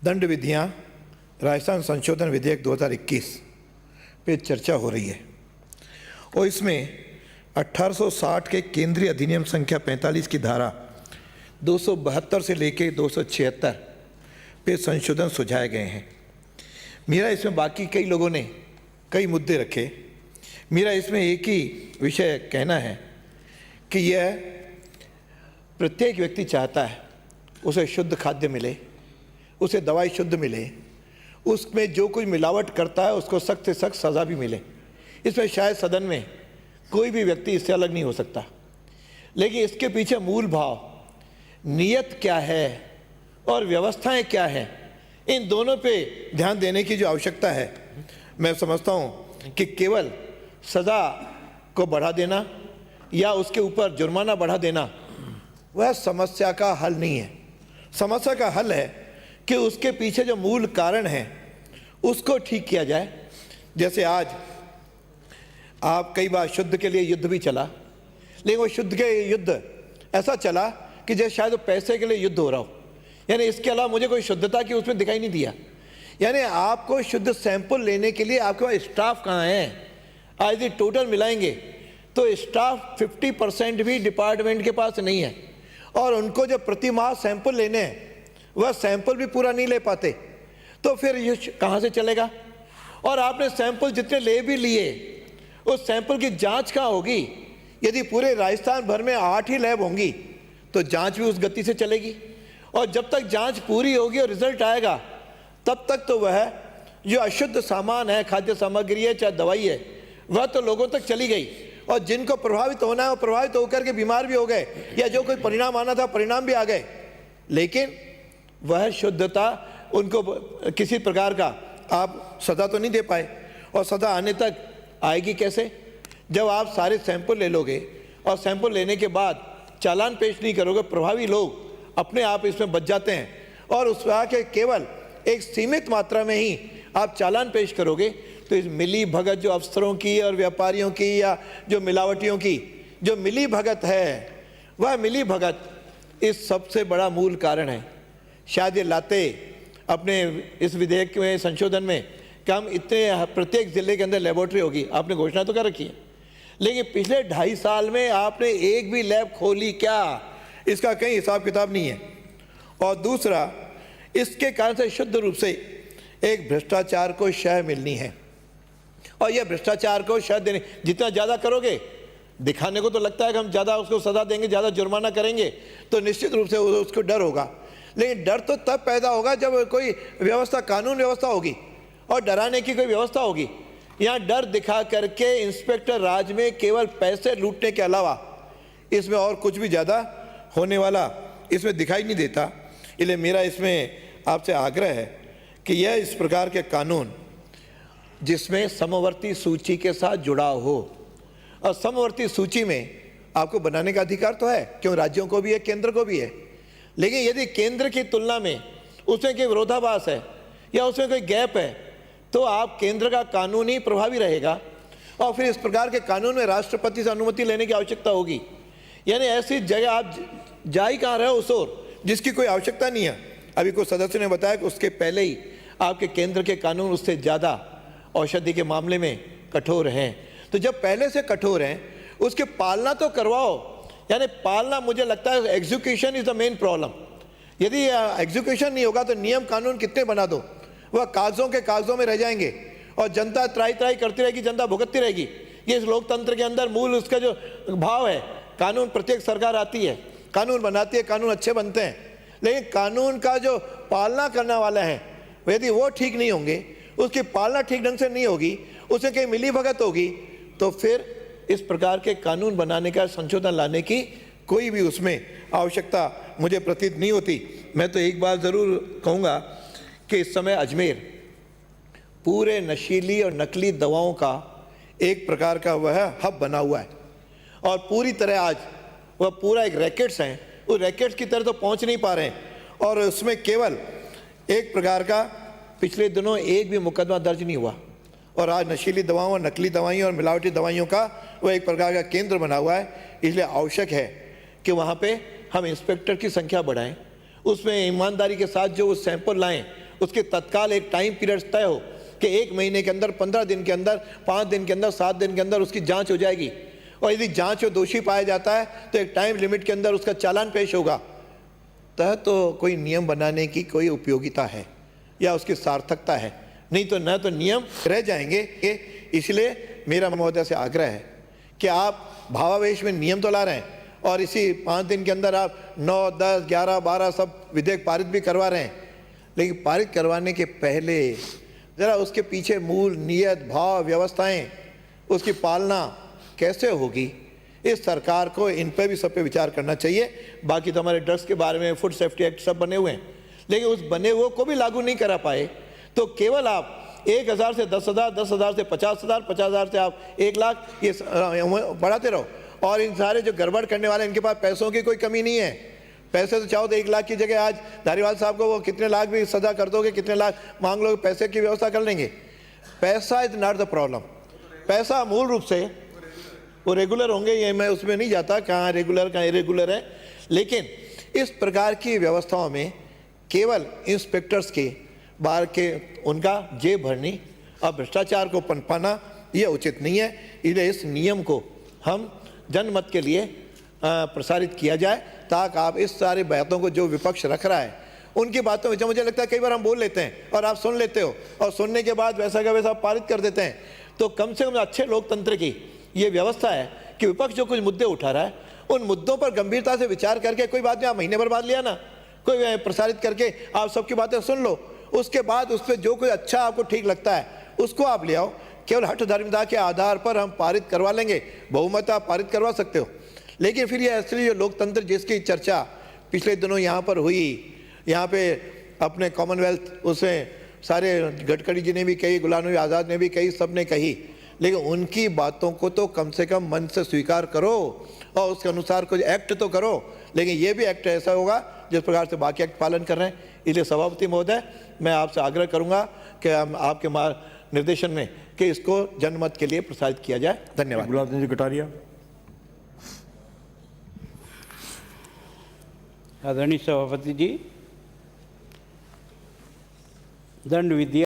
दंड विधियाँ राजस्थान संशोधन विधेयक 2021 पे चर्चा हो रही है और इसमें 1860 के केंद्रीय अधिनियम संख्या 45 की धारा 272 से लेके 276 पे संशोधन सुझाए गए हैं। मेरा इसमें बाकी कई लोगों ने कई मुद्दे रखे। मेरा इसमें एक ही विषय कहना है कि यह प्रत्येक व्यक्ति चाहता है उसे शुद्ध खाद्य मिले, उसे दवाई शुद्ध मिले, उसमें जो कुछ मिलावट करता है उसको सख्त से सख्त सज़ा भी मिले। इसमें शायद सदन में कोई भी व्यक्ति इससे अलग नहीं हो सकता, लेकिन इसके पीछे मूल भाव, नियत क्या है और व्यवस्थाएं क्या हैं, इन दोनों पे ध्यान देने की जो आवश्यकता है, मैं समझता हूँ कि केवल सज़ा को बढ़ा देना या उसके ऊपर जुर्माना बढ़ा देना वह समस्या का हल नहीं है। समस्या का हल है कि उसके पीछे जो मूल कारण है उसको ठीक किया जाए। जैसे आज आप कई बार शुद्ध के लिए युद्ध भी चला, लेकिन वो शुद्ध के युद्ध ऐसा चला कि जैसे शायद वो पैसे के लिए युद्ध हो रहा हो, यानी इसके अलावा मुझे कोई शुद्धता की उसमें दिखाई नहीं दिया। यानी आपको शुद्ध सैंपल लेने के लिए आपके पास स्टाफ कहाँ है? आज यदि टोटल मिलाएंगे तो स्टाफ 50% भी डिपार्टमेंट के पास नहीं है और उनको जो प्रति माह सैंपल लेने हैं वह सैंपल भी पूरा नहीं ले पाते, तो फिर ये कहाँ से चलेगा? और आपने सैंपल जितने ले भी लिए, उस सैंपल की जांच कहाँ होगी? यदि पूरे राजस्थान भर में 8 ही लैब होंगी तो जांच भी उस गति से चलेगी, और जब तक जांच पूरी होगी और रिजल्ट आएगा तब तक तो वह जो अशुद्ध सामान है, खाद्य सामग्री है, चाहे दवाई है, वह तो लोगों तक चली गई, और जिनको प्रभावित होना है वो प्रभावित होकर के बीमार भी हो गए, या जो कोई परिणाम आना था परिणाम भी आ गए, लेकिन वह शुद्धता उनको किसी प्रकार का आप सज़ा तो नहीं दे पाए। और सज़ा आने तक आएगी कैसे? जब आप सारे सैंपल ले लोगे और सैंपल लेने के बाद चालान पेश नहीं करोगे, प्रभावी लोग अपने आप इसमें बच जाते हैं और उस के केवल एक सीमित मात्रा में ही आप चालान पेश करोगे, तो इस मिली भगत जो अफसरों की और व्यापारियों की या जो मिलावटियों की जो मिली भगत है, वह मिली भगत इस सबसे बड़ा मूल कारण है। शायद ये लाते अपने इस विधेयक में संशोधन में कि हम इतने प्रत्येक ज़िले के अंदर लेबोरेटरी होगी, आपने घोषणा तो कर रखी है, लेकिन पिछले 2.5 साल में आपने एक भी लैब खोली क्या? इसका कहीं हिसाब किताब नहीं है। और दूसरा, इसके कारण से शुद्ध रूप से एक भ्रष्टाचार को शह मिलनी है, और यह भ्रष्टाचार को शह देने जितना ज़्यादा करोगे, दिखाने को तो लगता है कि हम ज़्यादा उसको सज़ा देंगे, ज़्यादा जुर्माना करेंगे तो निश्चित रूप से उसको डर होगा, लेकिन डर तो तब पैदा होगा जब कोई व्यवस्था, कानून व्यवस्था होगी और डराने की कोई व्यवस्था होगी। यहाँ डर दिखा करके इंस्पेक्टर राज में केवल पैसे लूटने के अलावा इसमें और कुछ भी ज़्यादा होने वाला इसमें दिखाई नहीं देता। इसलिए मेरा इसमें आपसे आग्रह है कि यह इस प्रकार के कानून जिसमें समवर्ती सूची के साथ जुड़ाव हो, और समवर्ती सूची में आपको बनाने का अधिकार तो है, क्यों राज्यों को भी है, केंद्र को भी है, लेकिन यदि केंद्र की तुलना में उसमें कोई विरोधाभास है या उसमें कोई गैप है तो आप केंद्र का कानून ही प्रभावी रहेगा, और फिर इस प्रकार के कानून में राष्ट्रपति से अनुमति लेने की आवश्यकता होगी। यानी ऐसी जगह आप जा ही कहाँ रहे हो उस ओर जिसकी कोई आवश्यकता नहीं है। अभी कुछ सदस्य ने बताया कि उसके पहले ही आपके केंद्र के कानून उससे ज़्यादा औषधि के मामले में कठोर हैं, तो जब पहले से कठोर हैं उसकी पालना तो करवाओ। यानी पालना, मुझे लगता है execution is the main problem. यदि एग्जीक्यूशन नहीं होगा तो नियम कानून कितने बना दो, वह कागजों के कागजों में रह जाएंगे और जनता त्राई त्राई करती रहेगी, जनता भुगतती रहेगी। ये इस लोकतंत्र के अंदर मूल उसका जो भाव है। कानून, प्रत्येक सरकार आती है, कानून बनाती है, कानून अच्छे बनते हैं, लेकिन कानून का जो पालना करने वाला है यदि वो ठीक नहीं होंगे, उसकी पालना ठीक ढंग से नहीं होगी, उसे कहीं मिली भगत होगी, तो फिर इस प्रकार के कानून बनाने का, संशोधन लाने की कोई भी उसमें आवश्यकता मुझे प्रतीत नहीं होती। मैं तो एक बात ज़रूर कहूँगा कि इस समय अजमेर पूरे नशीली और नकली दवाओं का एक प्रकार का वह हब बना हुआ है, और पूरी तरह आज वह पूरा एक रैकेट्स हैं, उस रैकेट्स की तरह तो पहुँच नहीं पा रहे हैं, और उसमें केवल एक प्रकार का पिछले दिनों एक भी मुकदमा दर्ज नहीं हुआ, और आज नशीली दवाओं और नकली दवाइयों और मिलावटी दवाइयों का वह एक प्रकार का केंद्र बना हुआ है। इसलिए आवश्यक है कि वहाँ पे हम इंस्पेक्टर की संख्या बढ़ाएं, उसमें ईमानदारी के साथ जो वो सैंपल लाएं उसके तत्काल एक टाइम पीरियड तय हो कि 1 महीने के अंदर, 15 दिन के अंदर, 5 दिन के अंदर, 7 दिन के अंदर उसकी जांच हो जाएगी। और यदि जांच में दोषी पाया जाता है तो एक टाइम लिमिट के अंदर उसका चालान पेश होगा। तो कोई नियम बनाने की कोई उपयोगिता है या उसकी सार्थकता है? नहीं तो न तो नियम रह जाएंगे। इसलिए मेरा महोदय से आग्रह है कि आप भावावेश में नियम तो ला रहे हैं और इसी 5 दिन के अंदर आप 9, 10, 11, 12 सब विधेयक पारित भी करवा रहे हैं, लेकिन पारित करवाने के पहले ज़रा उसके पीछे मूल नियत, भाव, व्यवस्थाएं, उसकी पालना कैसे होगी, इस सरकार को इन पे भी सब पे विचार करना चाहिए। बाकी तो हमारे ड्रग्स के बारे में फूड सेफ्टी एक्ट सब बने हुए हैं, लेकिन उस बने हुए को भी लागू नहीं करा पाए तो केवल आप 1,000 से 10,000, 10,000 से 50,000, 50,000 से आप 1,00,000 ये बढ़ाते रहो। और इन सारे जो गड़बड़ करने वाले, इनके पास पैसों की कोई कमी नहीं है। पैसे तो चाहो तो 1,00,000 की जगह आज धारीवाल साहब को वो कितने लाख भी सजा कर दोगे, कितने लाख मांग लोगे, पैसे की व्यवस्था कर लेंगे। पैसा इज नॉट द प्रॉब्लम। पैसा मूल रूप से वो रेगुलर होंगे, ये मैं उसमें नहीं जाता कहाँ रेगुलर कहाँ इरेगुलर है, लेकिन इस प्रकार की व्यवस्थाओं में केवल इंस्पेक्टर्स के बाहर के उनका जेब भरनी और भ्रष्टाचार को पनपाना यह उचित नहीं है। इसलिए इस नियम को हम जनमत के लिए प्रसारित किया जाए ताकि आप इस सारी बातों को जो विपक्ष रख रहा है उनकी बातों में, जो मुझे लगता है कई बार हम बोल लेते हैं और आप सुन लेते हो और सुनने के बाद वैसा का वैसा पारित कर देते हैं। तो कम से कम अच्छे लोकतंत्र की ये व्यवस्था है कि विपक्ष जो कुछ मुद्दे उठा रहा है उन मुद्दों पर गंभीरता से विचार करके, कोई बात नहीं आप महीने भर बाद लिया ना, कोई प्रसारित करके आप सबकी बातें सुन लो, उसके बाद उस पर जो कोई अच्छा आपको ठीक लगता है उसको आप ले आओ। केवल हठ धर्मिता के आधार पर हम पारित करवा लेंगे, बहुमत आप पारित करवा सकते हो, लेकिन फिर ये असली जो लोकतंत्र जिसकी चर्चा पिछले दिनों यहाँ पर हुई, यहाँ पे अपने कॉमनवेल्थ उसमें सारे गडकरी जी ने भी कही, गुलाम नबी आज़ाद ने भी कही, सब ने कही, लेकिन उनकी बातों को तो कम से कम मन से स्वीकार करो और उसके अनुसार कुछ एक्ट तो करो। लेकिन ये भी एक्ट ऐसा होगा जिस प्रकार से बाकी एक्ट पालन कर रहे हैं। इसलिए सभापति महोदय, मैं आपसे आग्रह करूंगा कि हम आपके निर्देशन में कि इसको जनमत के लिए प्रसारित किया जाए। धन्यवाद। गुलाब चंद जी कटारिया। आदरणीय सभापति जी, दंड विधेयक